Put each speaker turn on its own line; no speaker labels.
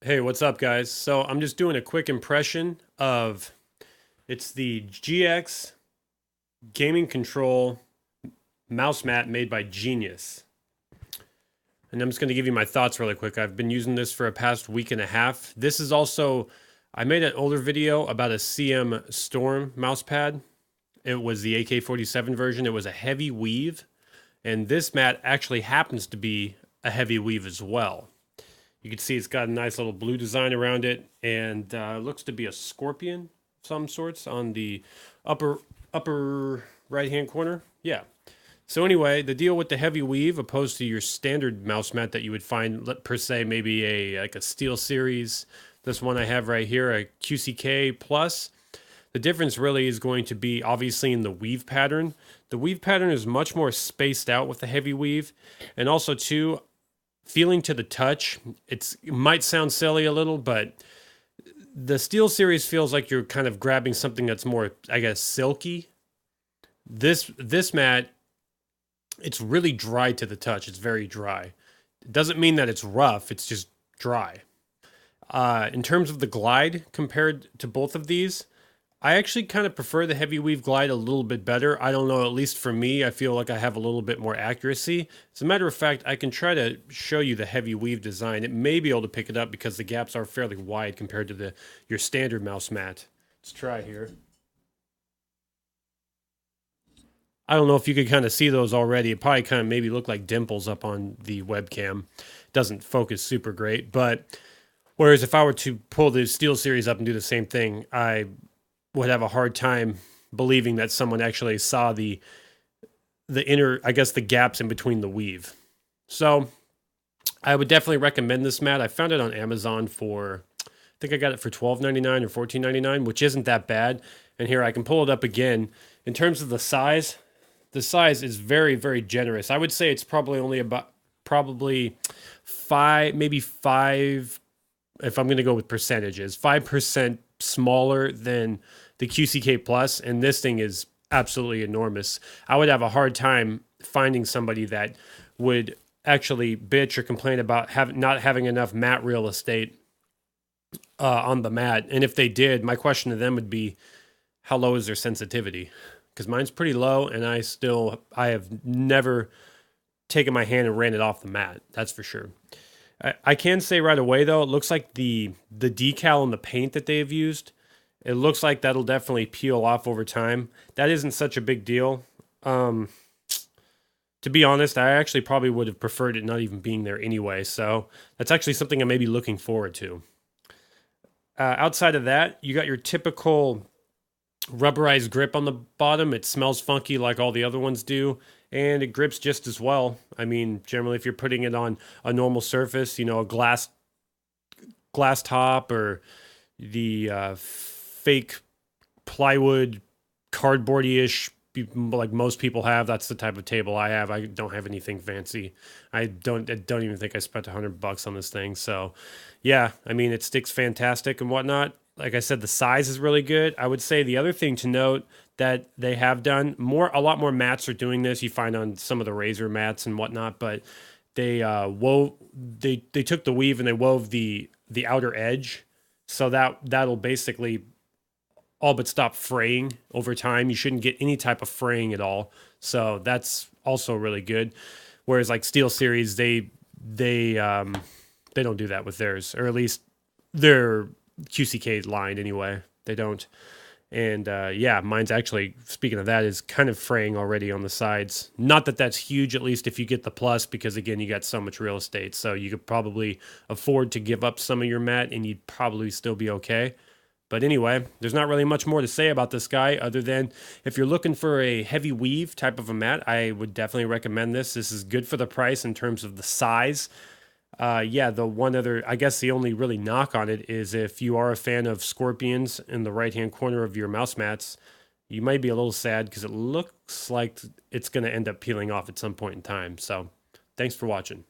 Hey, what's up, guys? So I'm just doing a quick impression of it's the GX Gaming Control mouse mat made by Genius. And I'm just going to give you my thoughts really quick. I've been using this for a past week and a half. This is also, I made an older video about a CM Storm mouse pad. It was the AK-47 version. It was a heavy weave. And this mat actually happens to be a heavy weave as well. You can see it's got a nice little blue design around it, and looks to be a scorpion of some sorts on the upper right hand corner. Yeah. So anyway, the deal with the heavy weave, opposed to your standard mouse mat that you would find per se, maybe like a Steel Series. This one I have right here, a QCK Plus. The difference really is going to be obviously in the weave pattern. The weave pattern is much more spaced out with the heavy weave, and also too, feeling to the touch, it might sound silly a little, but the Steel Series feels like you're kind of grabbing something that's more, I guess, silky. This mat, it's really dry to the touch. It's very dry. It doesn't mean that it's rough. It's just dry. In terms of the glide compared to both of these, I actually kind of prefer the heavy weave glide a little bit better. I don't know, at least for me, I feel like I have a little bit more accuracy. As a matter of fact, I can try to show you the heavy weave design. It may be able to pick it up because the gaps are fairly wide compared to your standard mouse mat. Let's try here. I don't know if you could kind of see those already. It probably kind of maybe look like dimples up on the webcam. It doesn't focus super great, but whereas if I were to pull the Steel Series up and do the same thing, I would have a hard time believing that someone actually saw the inner, I guess, the gaps in between the weave. So I would definitely recommend this mat. I found it on Amazon for, I think I got it for $12.99 or $14.99, which isn't that bad. And here I can pull it up again. In terms of the size is very, very generous. I would say it's probably only about five, maybe five, if I'm going to go with percentages, 5% smaller than the QCK Plus, and this thing is absolutely enormous. I would have a hard time finding somebody that would actually bitch or complain about not having enough mat real estate on the mat. And if they did, my question to them would be, how low is their sensitivity? Because mine's pretty low, and I have never taken my hand and ran it off the mat. That's for sure. I can say right away, though, it looks like the decal and the paint that they've used, it looks like that'll definitely peel off over time. That isn't such a big deal. To be honest, I actually probably would have preferred it not even being there anyway. So that's actually something I may be looking forward to. Outside of that, you got your typical rubberized grip on the bottom. It smells funky like all the other ones do, and it grips just as well. I mean, generally, if you're putting it on a normal surface, a glass top or the fake plywood, cardboardy-ish, like most people have. That's the type of table I have. I don't have anything fancy. I don't even think I spent $100 on this thing. So, yeah, I mean, it sticks fantastic and whatnot. Like I said, the size is really good. I would say the other thing to note that they have done a lot more mats are doing this. You find on some of the Razor mats and whatnot, but they they took the weave and they wove the outer edge, so that'll basically all but stop fraying over time. You shouldn't get any type of fraying at all. So that's also really good. Whereas like Steel Series, they don't do that with theirs, or at least their QCK line anyway. They don't. And yeah, mine's actually, speaking of that, is kind of fraying already on the sides. Not that that's huge, at least if you get the Plus, because again, you got so much real estate. So you could probably afford to give up some of your mat and you'd probably still be okay. But anyway, there's not really much more to say about this guy other than if you're looking for a heavy weave type of a mat, I would definitely recommend this. This is good for the price in terms of the size. Yeah, I guess the only really knock on it is if you are a fan of scorpions in the right-hand corner of your mouse mats, you might be a little sad because it looks like it's going to end up peeling off at some point in time. So thanks for watching.